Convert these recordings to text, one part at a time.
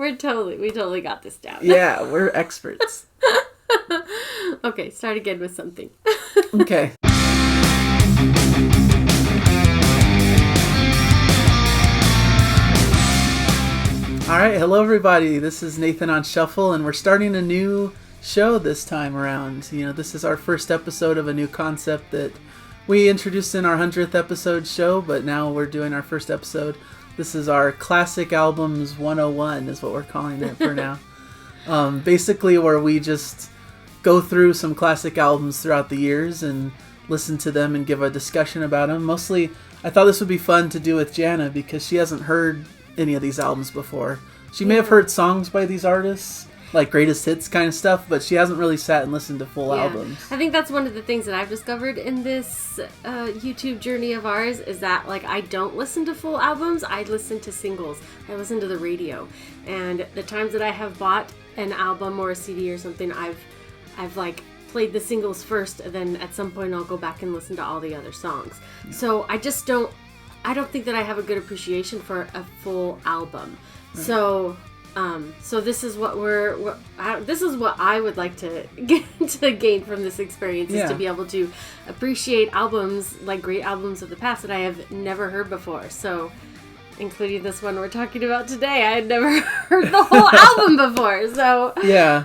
We totally got this down. Yeah, we're experts. Okay, start again with something. Okay. All right, hello everybody. This is Nathan on Shuffle, and we're starting a new show this time around. This is our first episode of a new concept that we introduced in our 100th episode show, but now we're doing our first episode. This is our Classic Albums 101 is what we're calling it for now. Basically where we just go through some classic albums throughout the years and listen to them and give a discussion about them. Mostly, I thought this would be fun to do with Jana because she hasn't heard any of these albums before. She may have heard songs by these artists, like greatest hits kind of stuff, but she hasn't really sat and listened to full albums. I think that's one of the things that I've discovered in this YouTube journey of ours is that I don't listen to full albums. I listen to singles. I listen to the radio. And the times that I have bought an album or a CD or something, I've played the singles first, and then at some point I'll go back and listen to all the other songs. So I don't think that I have a good appreciation for a full album. Right. So this is what this is what I would like to gain from this experience is to be able to appreciate albums, like great albums of the past that I have never heard before. So, including this one we're talking about today, I had never heard the whole album before. So yeah,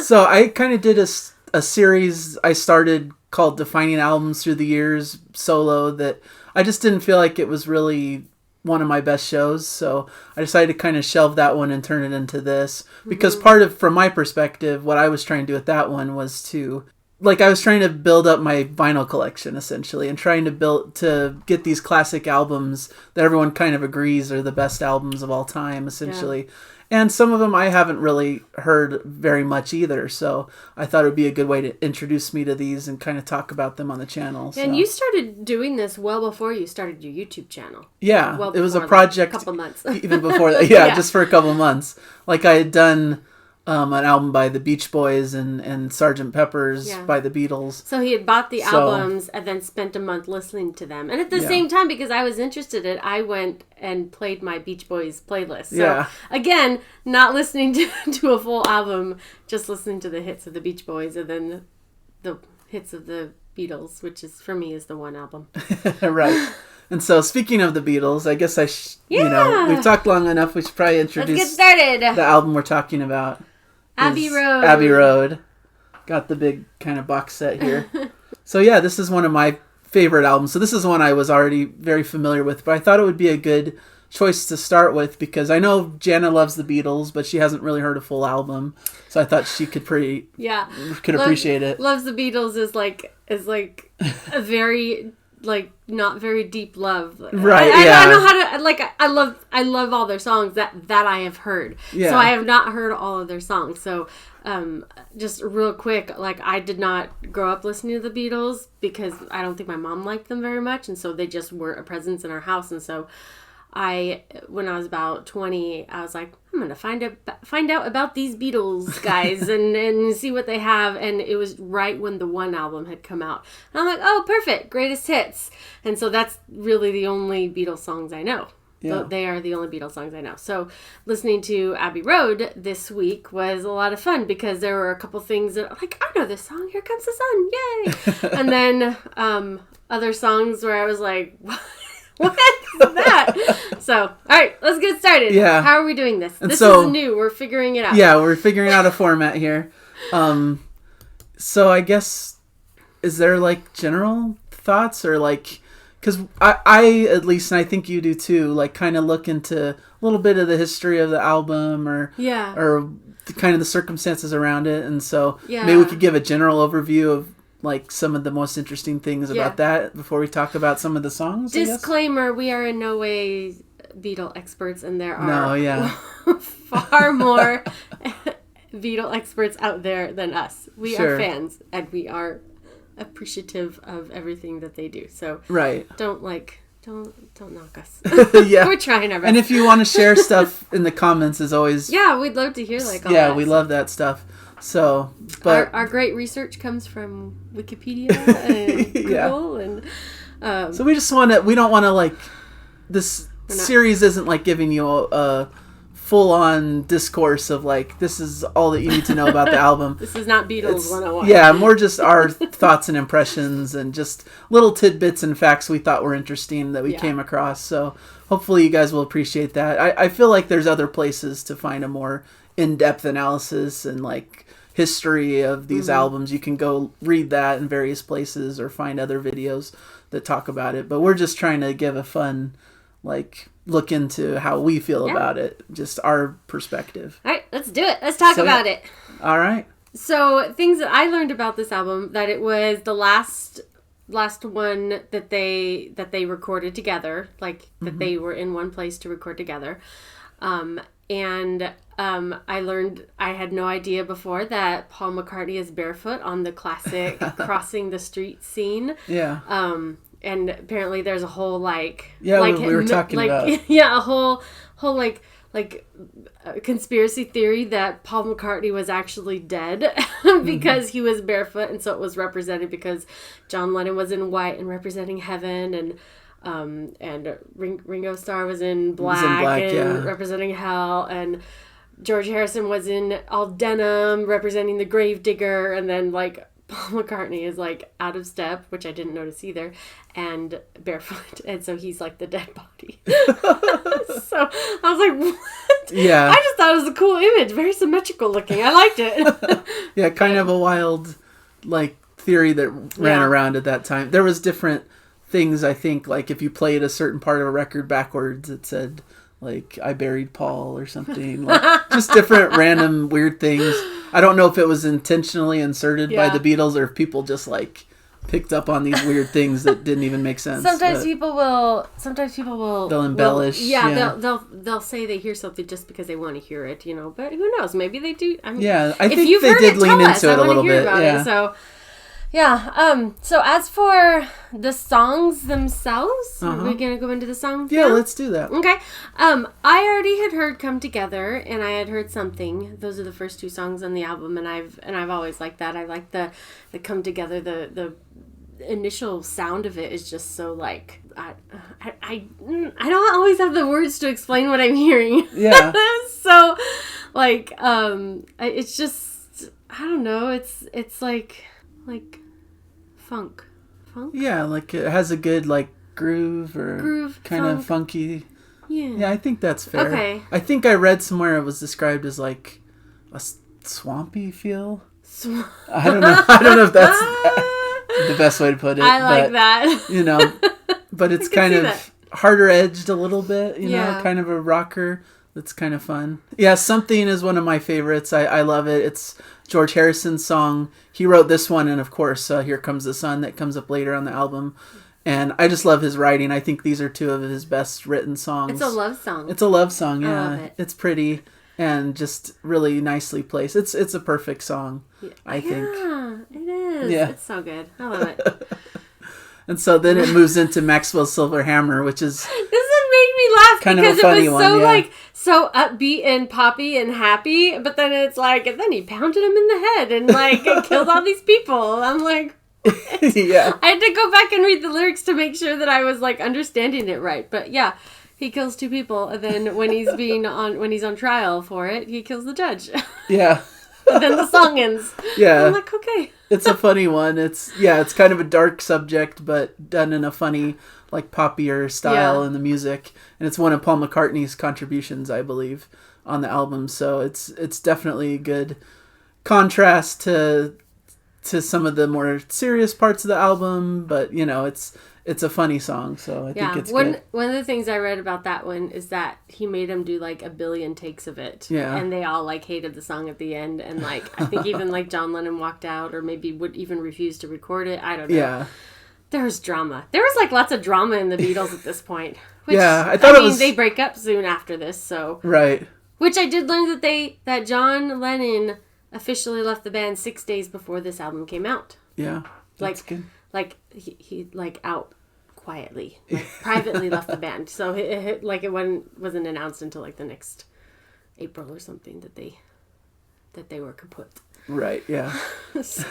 so I kind of did a series I started called Defining Albums Through the Years solo that I just didn't feel like it was really one of my best shows, so I decided to kind of shelve that one and turn it into this, because from my perspective, what I was trying to do with that one was I was trying to build up my vinyl collection, essentially, and trying to get these classic albums that everyone kind of agrees are the best albums of all time, essentially. Yeah. And some of them I haven't really heard very much either, so I thought it would be a good way to introduce me to these and kind of talk about them on the channel. So. And you started doing this well before you started your YouTube channel. Yeah, it was a project. A couple months. Even before that, yeah, just for a couple months. I had done an album by the Beach Boys and Sgt. Pepper's by the Beatles. So he had bought the albums and then spent a month listening to them. And at the same time, because I was interested in it, I went and played my Beach Boys playlist. So again, not listening to a full album, just listening to the hits of the Beach Boys and then the hits of the Beatles, which is, for me, is the one album. Right. And so, speaking of the Beatles, I guess we've talked long enough. We should probably introduce Let's get started. The album we're talking about. Abbey Road. Abbey Road. Got the big kind of box set here. So yeah, this is one of my favorite albums. So this is one I was already very familiar with, but I thought it would be a good choice to start with because I know Jana loves the Beatles, but she hasn't really heard a full album. So I thought she could appreciate it. Loves the Beatles is like a very not very deep love. Right. I know how to I love all their songs that I have heard. Yeah. So I have not heard all of their songs. So just real quick, I did not grow up listening to the Beatles because I don't think my mom liked them very much, and so they just weren't a presence in our house. And so when I was about 20, I was like, I'm gonna find out about these Beatles guys and see what they have. And it was right when the One album had come out, and I'm like, oh, perfect, greatest hits. And so that's really the only Beatles songs I know. Yeah. They are the only Beatles songs I know. So listening to Abbey Road this week was a lot of fun because there were a couple things that I know this song, Here Comes the Sun, yay. And then other songs where I was like, what is that? So, all right, let's get started. Yeah. How are we doing this? This is new. We're figuring it out. Yeah, we're figuring out a format here. So I guess, is there like thoughts or like, because I at least, and I think you do too, like kind of look into a little bit of the history of the album or kind of the circumstances around it. And so maybe we could give a general overview of like some of the most interesting things about that before we talk about some of the songs. Disclaimer, we are in no way Beatle experts, and there are far more Beatle experts out there than us. We are fans, and we are appreciative of everything that they do. So don't knock us. Yeah. We're trying our best. And if you want to share stuff in the comments, as always. Yeah, we'd love to hear all that. Yeah, we love that stuff. So, but our great research comes from Wikipedia and Google and so we don't want to like this series isn't like giving you a full-on discourse of like, this is all that you need to know about the album. This is not Beatles 101. Yeah, more just our thoughts and impressions and just little tidbits and facts we thought were interesting that we came across. So hopefully you guys will appreciate that. I feel like there's other places to find a more in-depth analysis and like history of these albums. You can go read that in various places or find other videos that talk about it. But we're just trying to give a fun, like, look into how we feel about it. Just our perspective. All right, let's do it. Let's talk about it. All right. So things that I learned about this album, that it was the last one that they recorded together, like that they were in one place to record together. I learned, I had no idea before that Paul McCartney is barefoot on the classic Crossing the Street scene. Yeah. And apparently there's a whole like... Yeah, like, we were talking about. Yeah, a whole conspiracy theory that Paul McCartney was actually dead because he was barefoot, and so it was represented because John Lennon was in white and representing heaven, and Ringo Starr was in black and representing hell, and George Harrison was in all denim representing the gravedigger, and then like Paul McCartney is like out of step, which I didn't notice either, and barefoot, and so he's like the dead body. So I was like, what? Yeah. I just thought it was a cool image, very symmetrical looking. I liked it. Yeah, kind of a wild like theory that ran around at that time. There was different things, I think, like if you played a certain part of a record backwards, it said like I buried Paul or something, like just different random weird things. I don't know if it was intentionally inserted by the Beatles or if people just like picked up on these weird things that didn't even make sense. Sometimes people will. They'll embellish. They'll say they hear something just because they want to hear it, you know. But who knows? Maybe they do. I mean, I think they did lean into it a little bit. Yeah. So. Yeah. So as for the songs themselves, are we gonna go into the songs? Yeah, now? let's do that. Okay. I already had heard "Come Together" and I had heard "Something." Those are the first two songs on the album, and I've always liked that. I like the "Come Together." The initial sound of it is just so like I don't always have the words to explain what I'm hearing. Yeah. So like it's just I don't know. It's like funk. Yeah, like it has a good like groove kind of funky. Yeah, I think that's fair. Okay. I think I read somewhere it was described as like a swampy feel. I don't know if that's the best way to put it. I like that. You know, but it's kind of harder edged a little bit, you know, kind of a rocker. That's kind of fun. Yeah, Something is one of my favorites. I love it. It's George Harrison's song. He wrote this one, and of course, Here Comes the Sun that comes up later on the album. And I just love his writing. I think these are two of his best written songs. It's a love song. It's a love song, yeah. I love it. It's pretty and just really nicely placed. It's a perfect song, I think. Yeah, it is. Yeah. It's so good. I love it. And so then it moves into Maxwell's Silver Hammer, which is... This made me laugh kind because of a funny it was so one, like so upbeat and poppy and happy, but then it's like, and then he pounded him in the head and like killed all these people. I'm like, what? Yeah. I had to go back and read the lyrics to make sure that I was like understanding it right. But yeah, he kills two people, and then when he's on trial for it, he kills the judge. Yeah. And then the song ends. Yeah. I'm like, okay. It's a funny one. It's kind of a dark subject, but done in a funny, like poppier style in the music. And it's one of Paul McCartney's contributions, I believe, on the album. So it's definitely a good contrast to some of the more serious parts of the album. But you know, it's a funny song, so I think it's good. One of the things I read about that one is that he made him do like 1 billion takes of it. Yeah. And they all like hated the song at the end, and like I think even like John Lennon walked out or maybe would even refuse to record it. I don't know. Yeah. There was drama. There was like lots of drama in the Beatles at this point. Which, I thought they break up soon after this, so. Right. Which I did learn that John Lennon officially left the band 6 days before this album came out. Yeah. That's good. Like he like out quietly, like, privately left the band. So it wasn't announced until like the next April or something that they were kaput. Right. Yeah. So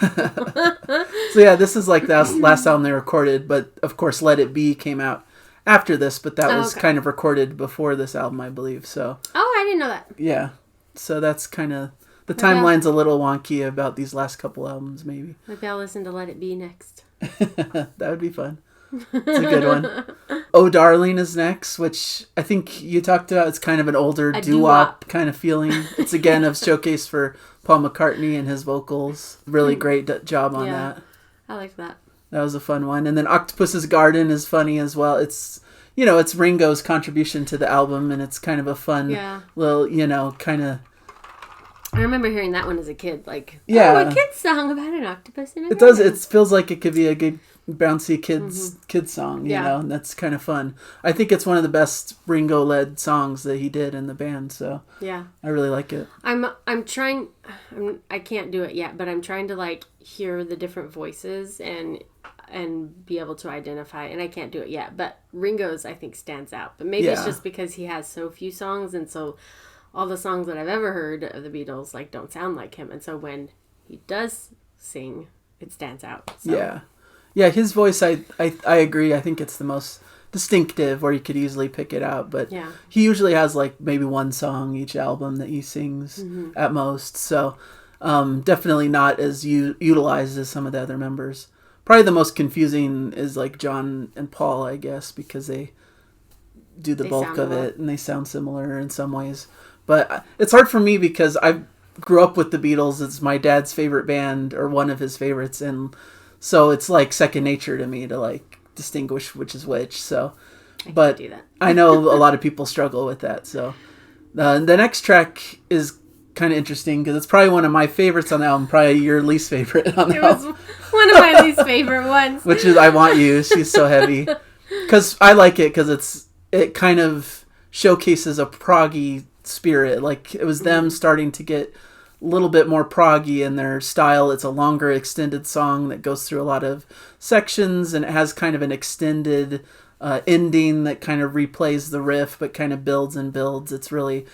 yeah, this is like the last album they recorded, but of course, Let It Be came out after this, but that was kind of recorded before this album, I believe. So. Oh, I didn't know that. Yeah. So that's kind of... The timeline's a little wonky about these last couple albums, maybe. Maybe I'll listen to Let It Be next. That would be fun. It's a good one. Oh Darling is next, which I think you talked about. It's kind of an older doo-wop kind of feeling. It's again a showcase for Paul McCartney and his vocals. Really great job on that. I like that. That was a fun one. And then Octopus's Garden is funny as well. It's, it's Ringo's contribution to the album, and it's kind of a fun little, kind of... I remember hearing that one as a kid, a kid's song about an octopus in a garden. It does. It feels like it could be a good bouncy kids song, you know, and that's kind of fun. I think it's one of the best Ringo-led songs that he did in the band, so yeah, I really like it. I'm trying. I can't do it yet, but I'm trying to hear the different voices and be able to identify. And I can't do it yet, but Ringo's I think stands out. But maybe it's just because he has so few songs, and so all the songs that I've ever heard of the Beatles don't sound like him, and so when he does sing, it stands out. So. Yeah, his voice, I agree. I think it's the most distinctive, where you could easily pick it out. But he usually has maybe one song each album that he sings at most. So definitely not as utilized as some of the other members. Probably the most confusing is John and Paul, I guess, because they do the bulk of it and they sound similar in some ways. But it's hard for me because I grew up with the Beatles. It's my dad's favorite band, or one of his favorites, and so it's second nature to me to distinguish which is which. So, but do that. I know a lot of people struggle with that. So, the next track is kind of interesting because it's probably one of my favorites on the album. Probably your least favorite on the album. It was one of my least favorite ones. Which is "I Want You." She's so heavy. Because I like it because it kind of showcases a proggy spirit. It was them starting to get a little bit more proggy in their style. It's a longer extended song that goes through a lot of sections, and it has kind of an extended ending that kind of replays the riff but kind of builds and builds. It's really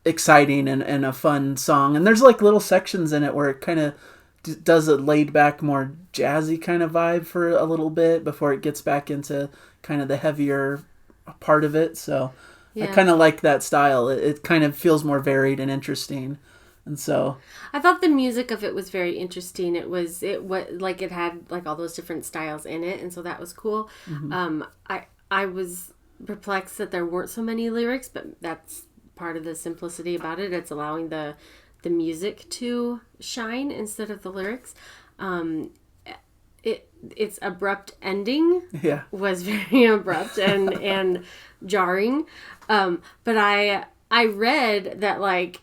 exciting and a fun song, and there's little sections in it where it kind of does a laid back, more jazzy kind of vibe for a little bit before it gets back into kind of the heavier part of it. So I kind of like that style. It kind of feels more varied and interesting. And so I thought the music of it was very interesting. It had all those different styles in it, and so that was cool. Mm-hmm. I was perplexed that there weren't so many lyrics, but that's part of the simplicity about it. It's allowing the music to shine instead of the lyrics. Its abrupt ending was very abrupt and jarring. But I read that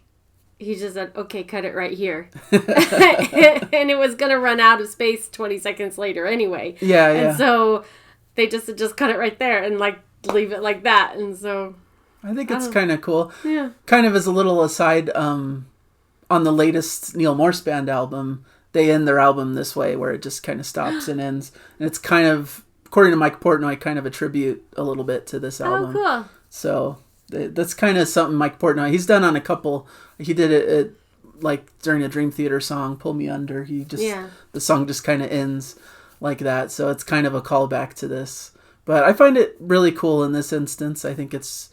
he just said, okay, cut it right here. And it was going to run out of space 20 seconds later anyway. Yeah. And so they just cut it right there and leave it like that. And so I think it's kind of cool. Yeah. Kind of as a little aside, on the latest Neil Morse Band album, they end their album this way, where it just kind of stops and ends. And it's kind of, according to Mike Portnoy, kind of a tribute a little bit to this album. Oh, cool. So that's kind of something Mike Portnoy, he's done on a couple. He did it during a Dream Theater song, Pull Me Under. The song just kind of ends like that. So it's kind of a callback to this. But I find it really cool in this instance. I think it's,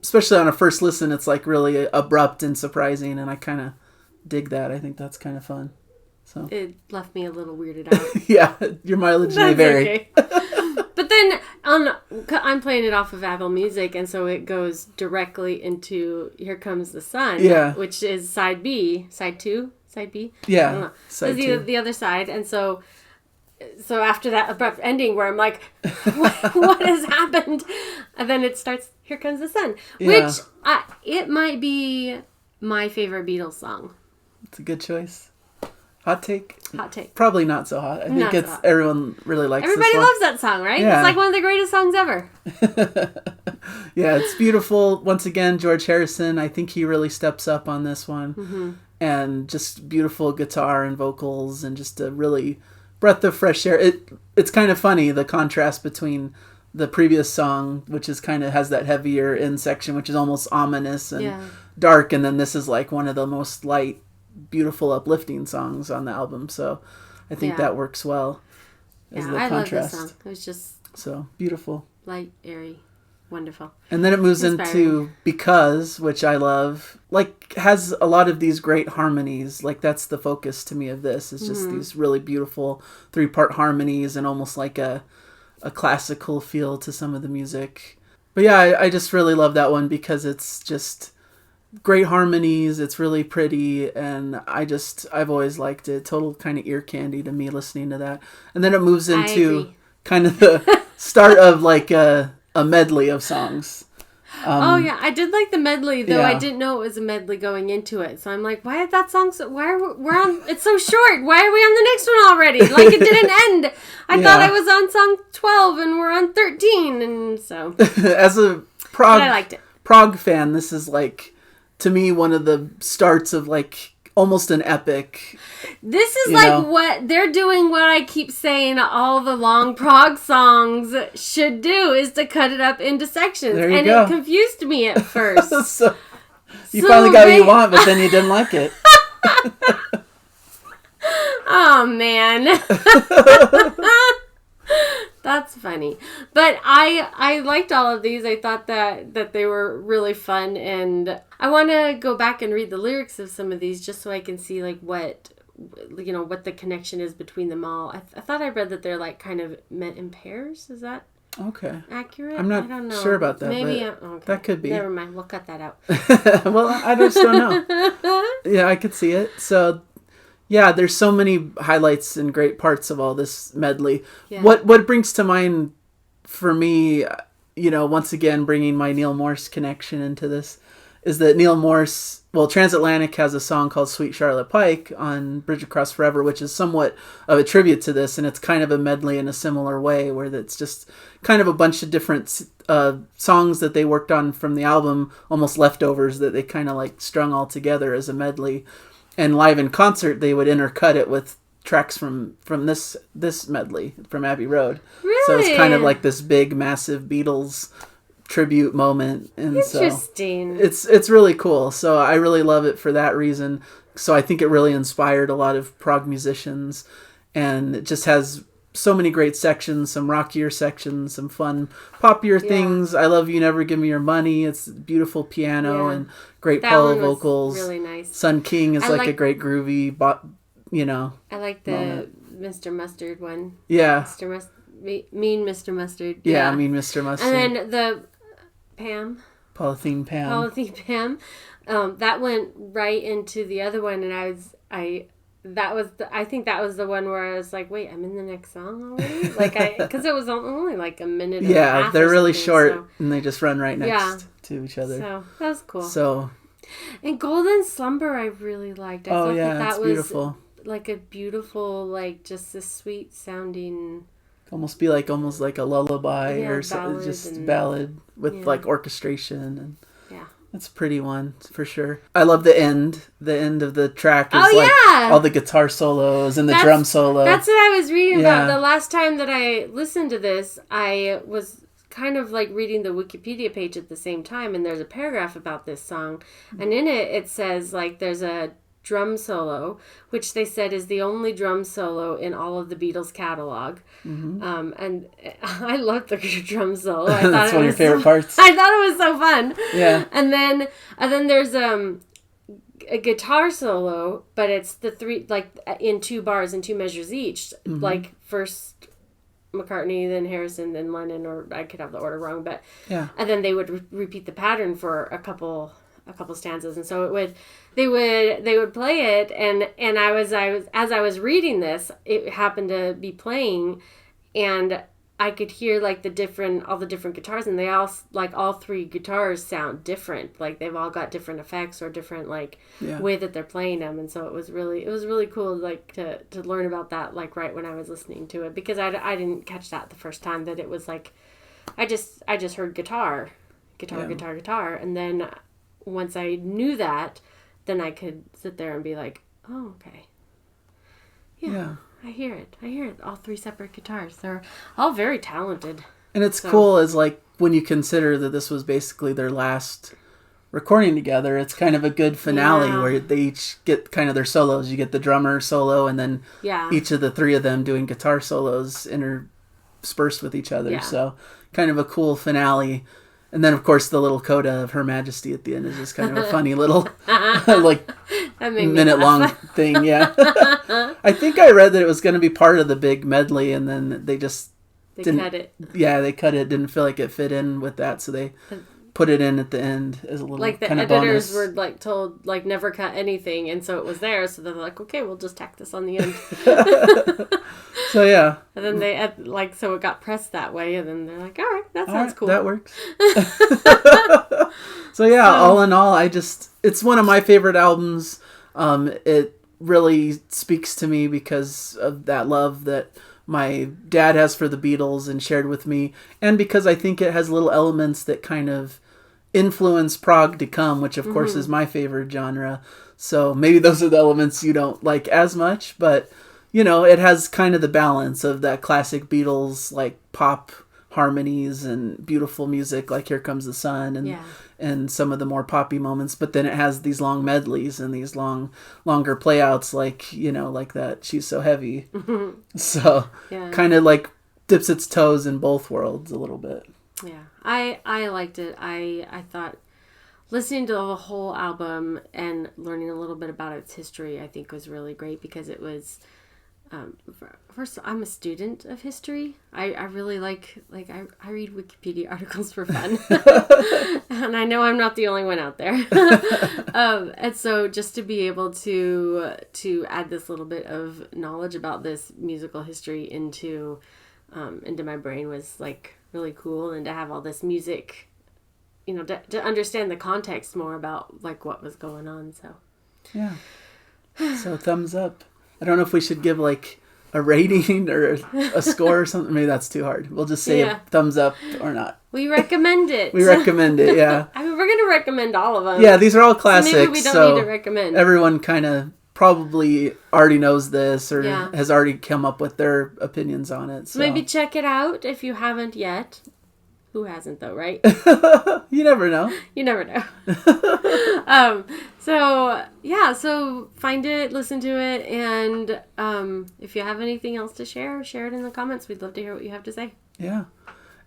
especially on a first listen, it's really abrupt and surprising, and I kind of dig that. I think that's kind of fun. So it left me a little weirded out. Yeah, your mileage may vary. Okay. But then I'm playing it off of Apple Music, and so it goes directly into Here Comes the Sun, which is side B, side 2, side B. Yeah, I don't know. Side the other side, and so after that abrupt ending where I'm like, what has happened? And then it starts, Here Comes the Sun, which it might be my favorite Beatles song. It's a good choice. Hot take? Hot take. Probably not so hot. I think everyone really likes this one. Everybody loves that song, right? Yeah. It's one of the greatest songs ever. Yeah, it's beautiful. Once again, George Harrison, I think he really steps up on this one. Mm-hmm. And just beautiful guitar and vocals and just a really breath of fresh air. It's kind of funny, the contrast between the previous song, which is kind of has that heavier end section, which is almost ominous and dark. And then this is one of the most light, beautiful, uplifting songs on the album. So I think that works well as the contrast. Love this song. It was just so beautiful, light, airy. Wonderful. And then it moves into Because, which I love. Like, has a lot of these great harmonies. Like, that's the focus to me of this. It's just these really beautiful 3-part harmonies and almost like a classical feel to some of the music. But yeah, I just really love that one because it's just great harmonies. It's really pretty. And I've always liked it. Total kind of ear candy to me listening to that. And then it moves into kind of the start of like a medley of songs. I did like the medley, though. I didn't know it was a medley going into it. So I'm like, why is that song we're on, it's so short. Why are we on the next one already? Like, it didn't end. I thought I was on song 12 and we're on 13. And so. As a But I liked it. Prog fan, this is like, to me, one of the starts of like almost an epic. This is like what they're doing, what I keep saying all the long prog songs should do, is to cut it up into sections. And go. It confused me at first. So you finally got what you want, but then you didn't like it. Oh, man. That's funny. But I liked all of these. I thought that they were really fun, and I want to go back and read the lyrics of some of these just so I can see like what the connection is between them all. I thought I read that they're like kind of met in pairs. Is that accurate? I'm not sure about that. Maybe that could be. Never mind. We'll cut that out. Well, I just don't know. Yeah, I could see it. So. Yeah, there's so many highlights and great parts of all this medley. Yeah. What brings to mind for me, once again, bringing my Neil Morse connection into this, is that Neil Morse, Transatlantic has a song called Sweet Charlotte Pike on Bridge Across Forever, which is somewhat of a tribute to this, and it's kind of a medley in a similar way, where it's just kind of a bunch of different songs that they worked on from the album, almost leftovers that they kind of like strung all together as a medley. And live in concert, they would intercut it with tracks from this medley from Abbey Road. Really? So it's kind of like this big, massive Beatles tribute moment. And interesting. So it's really cool. So I really love it for that reason. So I think it really inspired a lot of prog musicians, and it just has so many great sections, some rockier sections, some fun poppier things. I love You Never Give Me Your Money. It's beautiful piano and great Paula vocals. Really nice. Sun King is like a great groovy, I like the Mr. Mustard one. Yeah. Mean Mr. Mustard. Yeah, Mean Mr. Mustard. And then the Polythene Pam. That went right into the other one, and I think that was the one where I was like, wait, I'm in the next song already? Because it was only like a minute and a half. Yeah, they're really short, and they just run right next to each other. So, that was cool. And Golden Slumber I really liked. I thought that was beautiful. Like a beautiful, like just a sweet sounding... almost like a lullaby or something, just ballad with like orchestration and... It's a pretty one, for sure. I love the end. The end of the track is all the guitar solos and the drum solo. That's what I was reading about. The last time that I listened to this, I was kind of like reading the Wikipedia page at the same time, and there's a paragraph about this song. And in it says, like, there's a drum solo, which they said is the only drum solo in all of the Beatles catalog. Mm-hmm. And I love the drum solo. That's one of your favorite parts. I thought it was so fun. Yeah. And then there's a guitar solo, but it's the three, like, in 2 bars and 2 measures each. Mm-hmm. Like, first McCartney, then Harrison, then Lennon, or I could have the order wrong, but and then they would repeat the pattern for a couple stanzas, and so they would play it, and as I was reading this, it happened to be playing, and I could hear like all the different guitars, and they all, like, all 3 guitars sound different, like they've all got different effects or different way that they're playing them, and so it was really cool, like, to learn about that, like, right when I was listening to it, because I didn't catch that the first time, that it was like I just heard guitar, and then once I knew that, then I could sit there and be like, oh, okay. Yeah. I hear it. All 3 separate guitars. They're all very talented. And it's cool as, like, when you consider that this was basically their last recording together, it's kind of a good finale where they each get kind of their solos. You get the drummer solo, and then each of the 3 of them doing guitar solos interspersed with each other. Yeah. So kind of a cool finale. And then, of course, the little coda of Her Majesty at the end is just kind of a funny little, like, minute-long thing, yeah. I think I read that it was going to be part of the big medley, and then they didn't cut it. Yeah, they cut it. Didn't feel like it fit in with that, so they put it in at the end as a little like the kind of editors bonus. were like told like never cut anything, and so it was there. So they're like, okay, we'll just tack this on the end. So yeah, and then they so it got pressed that way, and then they're like, all right, that sounds cool. That works. So yeah, all in all, it's one of my favorite albums. It really speaks to me because of that love that my dad has for the Beatles and shared with me, and because I think it has little elements that kind of influence prog to come, which of course is my favorite genre. So maybe those are the elements you don't like as much, but you know, it has kind of the balance of that classic Beatles like pop harmonies and beautiful music like Here Comes the Sun and some of the more poppy moments, but then it has these long medleys and these longer playouts like, you know, like that She's So Heavy. So kind of like dips its toes in both worlds a little bit. Yeah, I liked it. I thought listening to the whole album and learning a little bit about its history, I think was really great because it was, first, I'm a student of history. I really like I read Wikipedia articles for fun. And I know I'm not the only one out there. And so just to be able to add this little bit of knowledge about this musical history into my brain was like really cool, and to have all this music, you know, to understand the context more about like what was going on. So yeah, so thumbs up. I don't know if we should give like a rating or a score or something. Maybe that's too hard. We'll just say a thumbs up or not. We recommend it. We recommend it, yeah. I mean, we're going to recommend all of them. Yeah, these are all classics. So maybe we don't need to recommend. Everyone kind of probably already knows this or has already come up with their opinions on it. So maybe check it out if you haven't yet. Who hasn't though, right? You never know. You never know. So find it, listen to it, and if you have anything else to share it in the comments. We'd love to hear what you have to say. Yeah.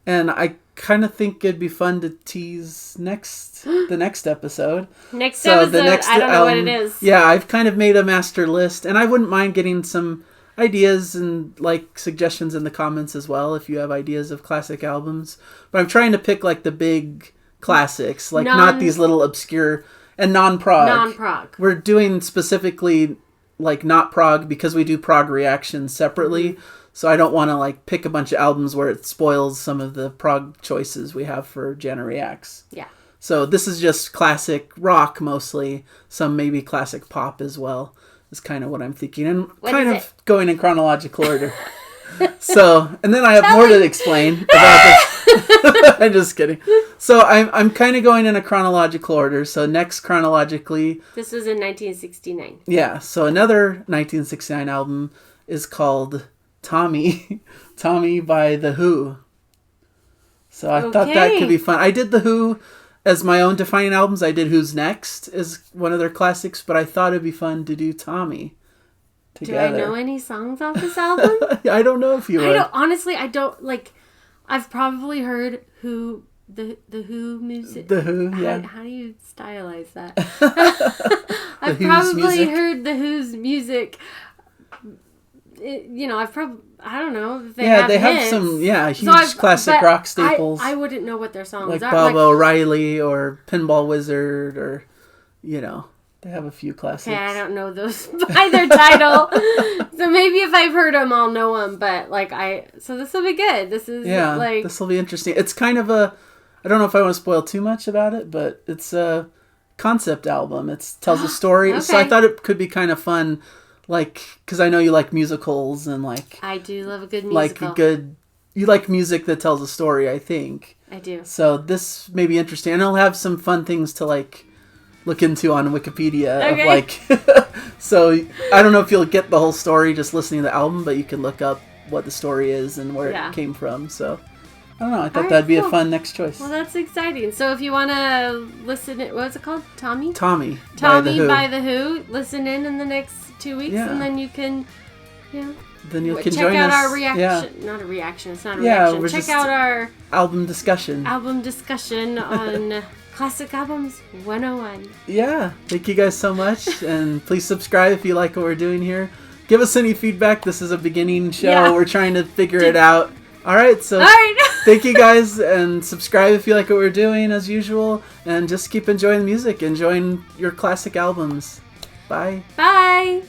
And I kind of think it'd be fun to tease the next episode. I don't know what it is. Yeah, I've kind of made a master list, and I wouldn't mind getting some ideas and like suggestions in the comments as well if you have ideas of classic albums. But I'm trying to pick like the big classics, like not these little obscure and non-prog. We're doing specifically like not prog because we do prog reactions separately. So I don't want to like pick a bunch of albums where it spoils some of the prog choices we have for Jana Reacts. Yeah. So this is just classic rock mostly, some maybe classic pop as well. Is kind of what I'm thinking, and kind of going in chronological order. So, and then I have more to explain about this. I'm just kidding. So I'm kind of going in a chronological order. So next chronologically, this was in 1969. Yeah. So another 1969 album is called Tommy by The Who. So I thought that could be fun. I did The Who as my own defining albums. I did Who's Next as one of their classics, but I thought it'd be fun to do Tommy together. Do I know any songs off this album? I don't know if you would. Honestly, I don't, like, I've probably heard the Who music. The Who, yeah. How do you stylize that? I've probably heard The Who's music. I don't know. They have some huge classic rock staples. I wouldn't know what their songs like are. Bob O'Reilly or Pinball Wizard or, they have a few classics. Okay, I don't know those by their title. So maybe if I've heard them, I'll know them. But so this will be good. This will be interesting. It's kind of I don't know if I want to spoil too much about it, but it's a concept album. It tells a story. Okay. So I thought it could be kind of fun. Because I know you like musicals and I do love a good musical. You like music that tells a story, I think. I do. So this may be interesting. And it'll have some fun things to look into on Wikipedia. Okay. So I don't know if you'll get the whole story just listening to the album, but you can look up what the story is and where it came from. So I don't know. I thought that'd be a fun next choice. Well, that's exciting. So if you want to listen, what's it called? Tommy by The Who. Listen in the next 2 weeks, and then you can Yeah. Then you can check join out us. Our reaction. Yeah. Not a reaction. It's not a reaction. Check out our album discussion. On Classic Albums 101. Yeah. Thank you guys so much. And please subscribe if you like what we're doing here. Give us any feedback. This is a beginning show. Yeah. We're trying to figure it out. All right. So thank you guys. And subscribe if you like what we're doing as usual. And just keep enjoying the music. Enjoying your classic albums. Bye. Bye.